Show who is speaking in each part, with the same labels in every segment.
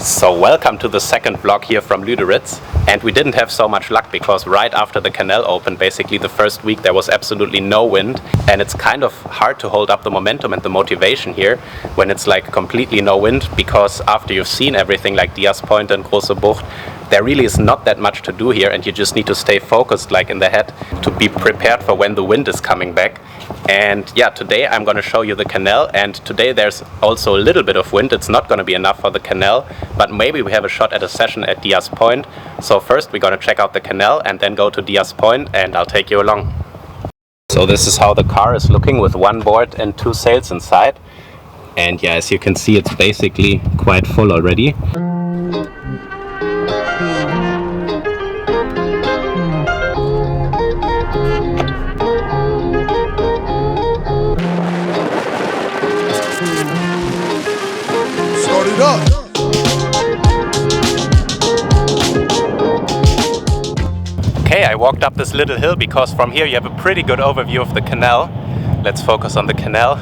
Speaker 1: So welcome to the second vlog here from Luderitz, and we didn't have so much luck because right after the canal opened, basically the first week, there was absolutely no wind, and it's kind of hard to hold up the momentum and the motivation here when it's like completely no wind, because after you've seen everything like Diaz Point and Große Bucht, there really is not that much to do here, and you just need to stay focused like in the head to be prepared for when the wind is coming back. And yeah, today I'm going to show you the canal, and today there's also a little bit of wind. It's not going to be enough for the canal, but maybe we have a shot at a session at Diaz Point. So first we're going to check out the canal and then go to Diaz Point, and I'll take you along. So this is how the car is looking with one board and two sails inside. And yeah, as you can see, it's basically quite full already. Okay, I walked up this little hill because from here you have a pretty good overview of the canal. Let's focus on the canal.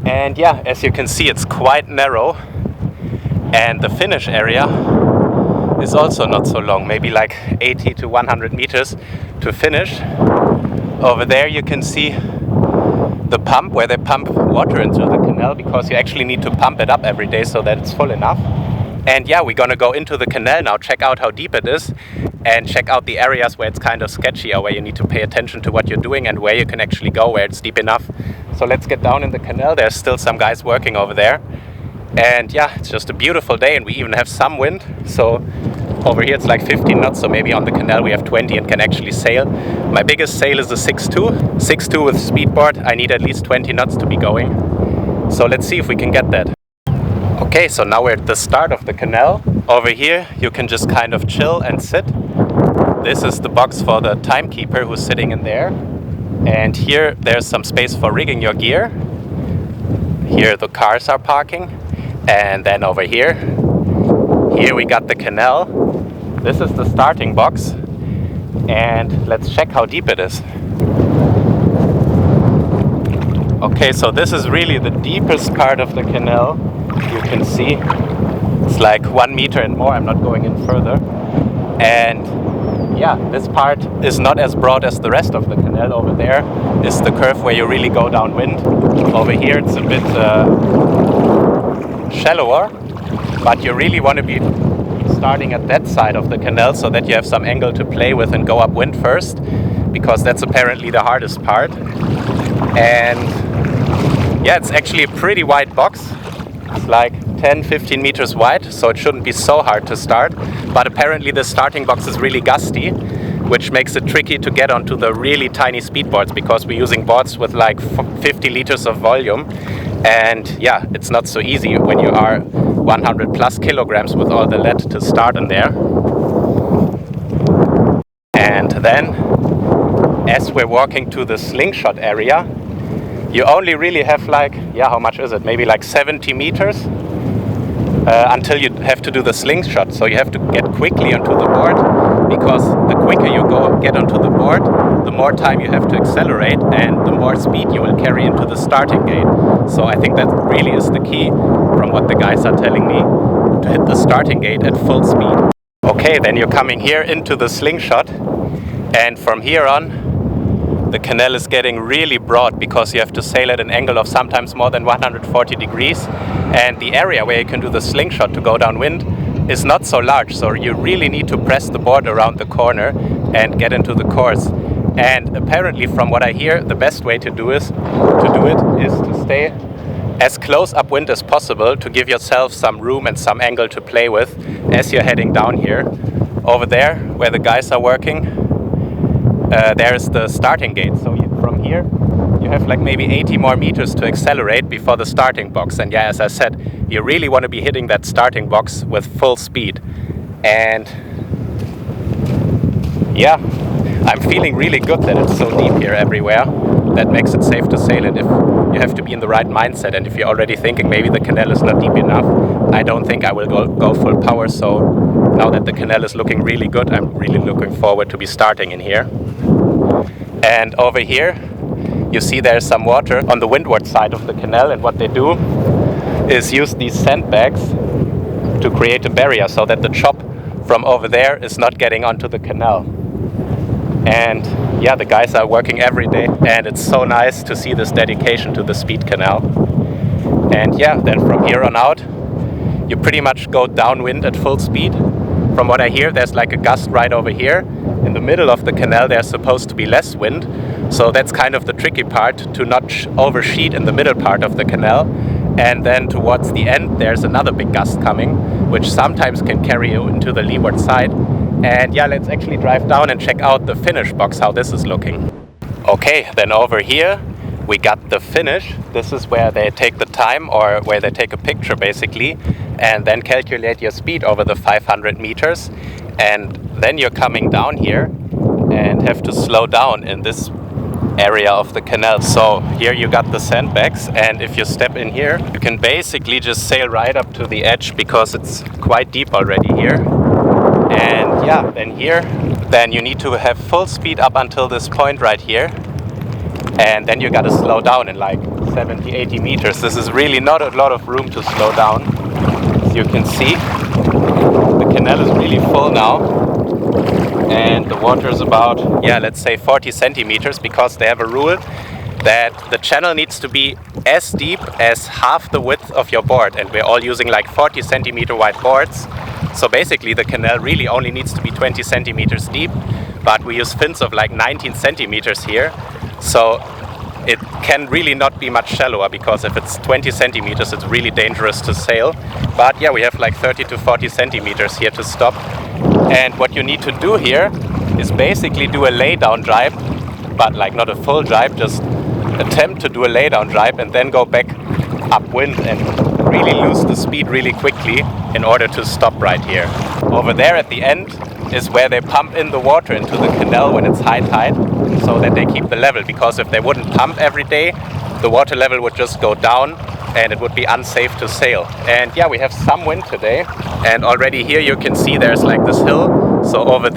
Speaker 1: And yeah, as you can see, it's quite narrow, and the finish area is also not so long, maybe like 80 to 100 meters to finish. Over there you can see the pump where they pump water into the canal, because you actually need to pump it up every day so that it's full enough. And yeah, we're gonna go into the canal now, check out how deep it is, and check out the areas where it's kind of sketchy or where you need to pay attention to what you're doing and where you can actually go, where it's deep enough. So let's get down in the canal. There's still some guys working over there. And yeah, it's just a beautiful day, and we even have some wind. So over here it's like 15 knots, so maybe on the canal we have 20 and can actually sail. My biggest sail is a 6.2. 6.2 with speedboard. I need at least 20 knots to be going. So let's see if we can get that. Okay, so now we're at the start of the canal. Over here you can just kind of chill and sit. This is the box for the timekeeper who's sitting in there. And here there's some space for rigging your gear. Here the cars are parking. And then over here we got the canal. This is the starting box. And let's check how deep it is. Okay, so this is really the deepest part of the canal. You can see it's like 1 meter and more. I'm not going in further. And yeah, this part is not as broad as the rest of the canal. Over there is the curve where you really go downwind. Over here it's a bit shallower, but you really want to be starting at that side of the canal so that you have some angle to play with and go upwind first, because that's apparently the hardest part. And yeah, it's actually a pretty wide box. It's like 10-15 meters wide, so it shouldn't be so hard to start. But apparently the starting box is really gusty, which makes it tricky to get onto the really tiny speedboards, because we're using boards with like 50 liters of volume. And yeah, it's not so easy when you are 100 plus kilograms with all the lead to start in there. And then, as we're walking to the slingshot area, you only really have like, yeah, how much is it? Maybe like 70 meters until you have to do the slingshot. So you have to get quickly onto the board, because the quicker you get onto the board, the more time you have to accelerate and the more speed you will carry into the starting gate. So I think that really is the key, from what the guys are telling me, to hit the starting gate at full speed. Okay, then you're coming here into the slingshot, and from here on the canal is getting really broad, because you have to sail at an angle of sometimes more than 140 degrees. And the area where you can do the slingshot to go downwind is not so large, so you really need to press the board around the corner and get into the course. And apparently, from what I hear, the best way to do it is to stay as close upwind as possible, to give yourself some room and some angle to play with as you're heading down here. Over there, where the guys are working, there's the starting gate. So from here you have like maybe 80 more meters to accelerate before the starting box. And yeah, as I said, you really want to be hitting that starting box with full speed. And yeah, I'm feeling really good that it's so deep here everywhere. That makes it safe to sail it. If you have to be in the right mindset, and if you're already thinking maybe the canal is not deep enough, I don't think I will go full power. So now that the canal is looking really good, I'm really looking forward to be starting in here. And over here you see there's some water on the windward side of the canal, and what they do is use these sandbags to create a barrier so that the chop from over there is not getting onto the canal. And yeah, the guys are working every day, and it's so nice to see this dedication to the speed canal. And yeah, then from here on out, you pretty much go downwind at full speed. From what I hear, there's like a gust right over here. In the middle of the canal, there's supposed to be less wind. So that's kind of the tricky part, to not oversheet in the middle part of the canal. And then towards the end, there's another big gust coming, which sometimes can carry you into the leeward side. And yeah, let's actually drive down and check out the finish box, how this is looking. Okay, then over here, we got the finish. This is where they take the time, or where they take a picture basically, and then calculate your speed over the 500 meters. And then you're coming down here and have to slow down in this area of the canal. So here you got the sandbags, and if you step in here, you can basically just sail right up to the edge because it's quite deep already here. And yeah, then you need to have full speed up until this point right here. And then you gotta slow down in like 70, 80 meters. This is really not a lot of room to slow down. As you can see, the canal is really full now. And the water is about, yeah, let's say 40 centimeters, because they have a rule that the channel needs to be as deep as half the width of your board. And we're all using like 40 centimeter wide boards. So basically the canal really only needs to be 20 centimeters deep, but we use fins of like 19 centimeters here. So it can really not be much shallower, because if it's 20 centimeters, it's really dangerous to sail. But yeah, we have like 30 to 40 centimeters here to stop. And what you need to do here is basically do a laydown drive, but like not a full drive, just attempt to do a laydown drive and then go back upwind and really lose the speed really quickly in order to stop right here. Over there at the end is where they pump in the water into the canal when it's high tide, so that they keep the level, because if they wouldn't pump every day, the water level would just go down and it would be unsafe to sail. And yeah, we have some wind today, and already here you can see there's like this hill. So over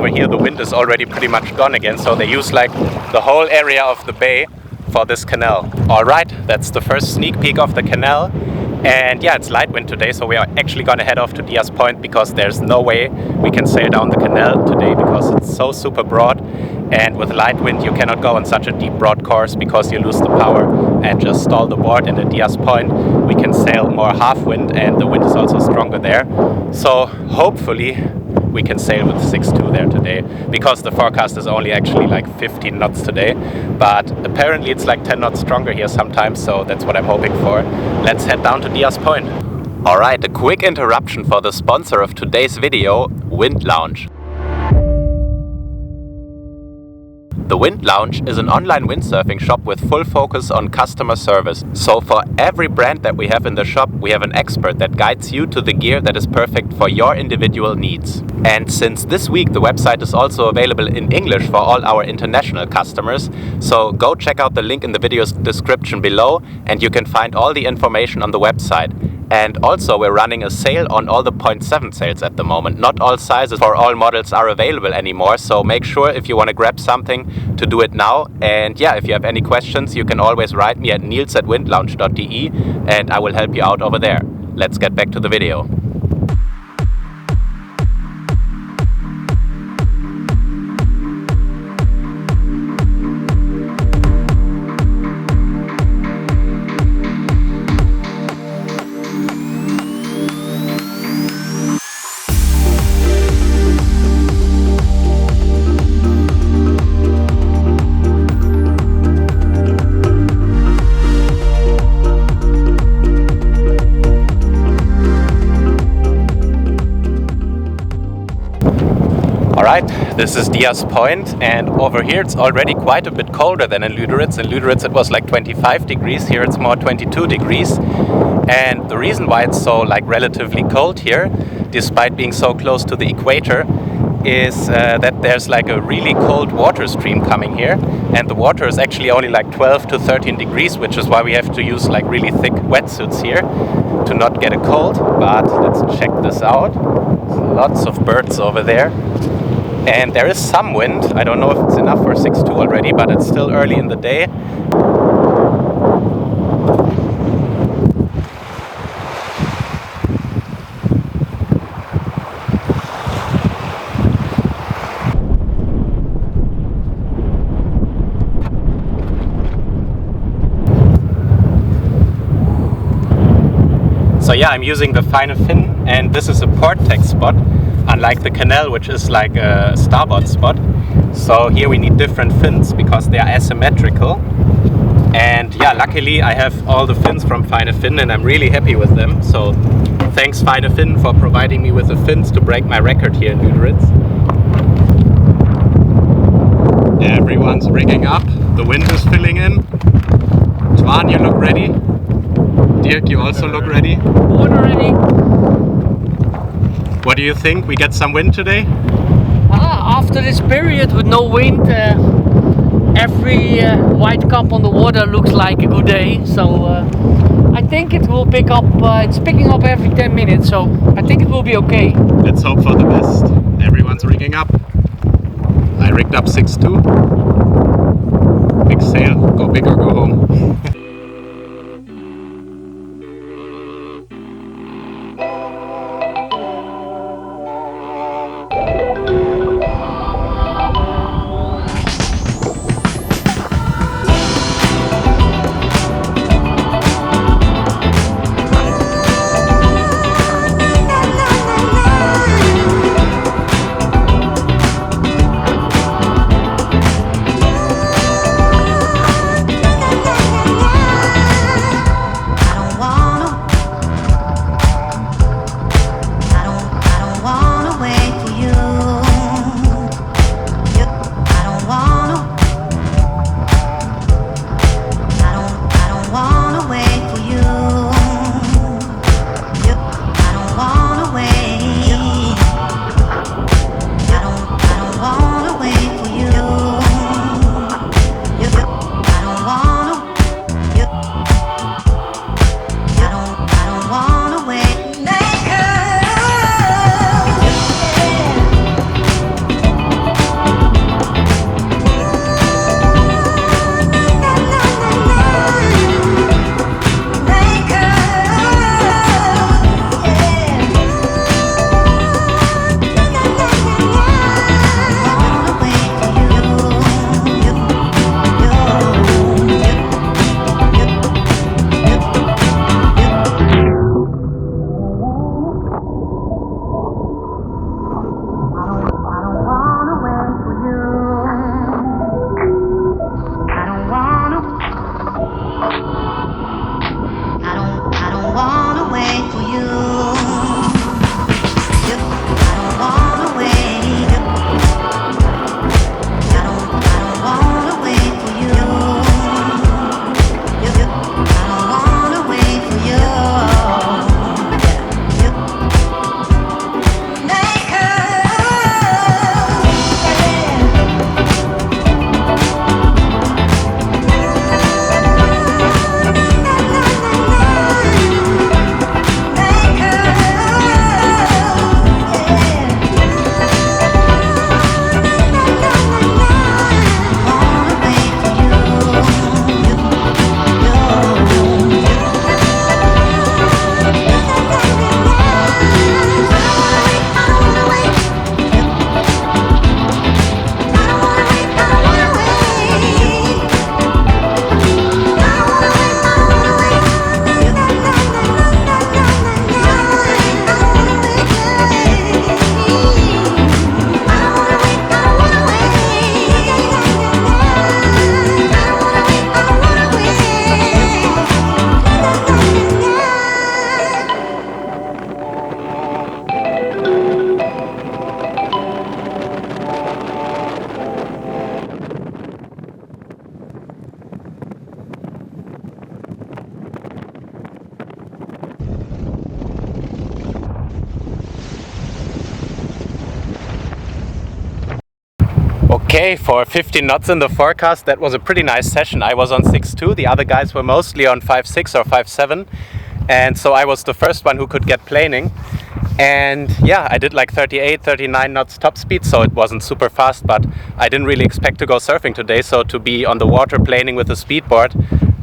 Speaker 1: here the wind is already pretty much gone again, so they use like the whole area of the bay for this canal. Alright, that's the first sneak peek of the canal. And yeah, it's light wind today, so we are actually gonna head off to Diaz Point, because there's no way we can sail down the canal today, because it's so super broad. And with light wind you cannot go on such a deep broad course, because you lose the power and just stall the board. And at Diaz Point we can sail more half wind, and the wind is also stronger there. So hopefully we can sail with 6.2 there today, because the forecast is only actually like 15 knots today, but apparently it's like 10 knots stronger here sometimes, so that's what I'm hoping for. Let's head down to Diaz Point. Alright, a quick interruption for the sponsor of today's video, Wind Lounge. The Wind Lounge is an online windsurfing shop with full focus on customer service. So for every brand that we have in the shop, we have an expert that guides you to the gear that is perfect for your individual needs. And since this week, the website is also available in English for all our international customers. So go check out the link in the video's description below, and you can find all the information on the website. And also we're running a sale on all the 0.7 sails at the moment. Not all sizes for all models are available anymore, so make sure if you want to grab something to do it now. And yeah, if you have any questions, you can always write me at Nils@windlounge.de and I will help you out over there. Let's get back to the video. Alright, this is Diaz Point, and over here it's already quite a bit colder than in Lüderitz. In Luderitz it was like 25 degrees, here it's more 22 degrees. And the reason why it's so like relatively cold here, despite being so close to the equator, is that there's like a really cold water stream coming here, and the water is actually only like 12 to 13 degrees, which is why we have to use like really thick wetsuits here to not get a cold. But let's check this out. Lots of birds over there. And there is some wind. I don't know if it's enough for 6.2 already, but it's still early in the day. yeah, I'm using the finer fin, and this is a port tech spot, unlike the Canal, which is like a starboard spot. So here we need different fins because they are asymmetrical. And yeah, luckily I have all the fins from Finer Fin and I'm really happy with them. So thanks Finer Fin for providing me with the fins to break my record here in Luderitz. Everyone's rigging up, the wind is filling in. Twan, you look ready? Dirk, you also look ready?
Speaker 2: Water ready.
Speaker 1: What do you think? We get some wind today?
Speaker 2: After this period with no wind, every white cup on the water looks like a good day. So I think it will pick up. It's picking up every 10 minutes, so I think it will be okay.
Speaker 1: Let's hope for the best. Everyone's rigging up. I rigged up 6.2. Big sail, go big or go home. Okay, for 15 knots in the forecast, that was a pretty nice session. I was on 6.2, the other guys were mostly on 5.6 or 5.7, and so I was the first one who could get planing. And yeah, I did like 38, 39 knots top speed, so it wasn't super fast, but I didn't really expect to go surfing today, so to be on the water planing with a speedboard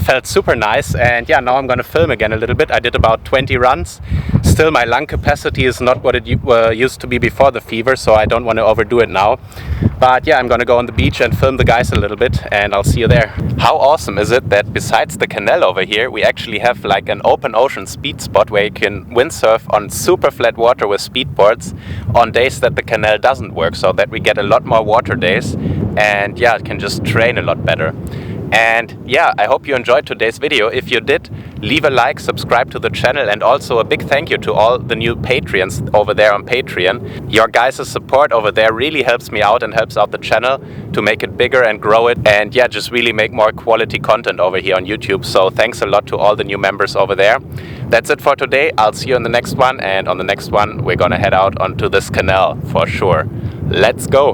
Speaker 1: felt super nice, and yeah, now I'm gonna film again a little bit. I did about 20 runs. Still, my lung capacity is not what it used to be before the fever, so I don't want to overdo it now. But yeah, I'm gonna go on the beach and film the guys a little bit, and I'll see you there. How awesome is it that besides the canal over here, we actually have like an open ocean speed spot where you can windsurf on super flat water with speedboards on days that the canal doesn't work, so that we get a lot more water days, and yeah, can just train a lot better. And yeah, I hope you enjoyed today's video. If you did, leave a like, subscribe to the channel, and also a big thank you to all the new Patreons over there on Patreon. Your guys' support over there really helps me out and helps out the channel to make it bigger and grow it, and yeah, just really make more quality content over here on YouTube. So thanks a lot to all the new members over there. That's it for today. I'll see you in the next one, and on the next one we're gonna head out onto this canal for sure. Let's go!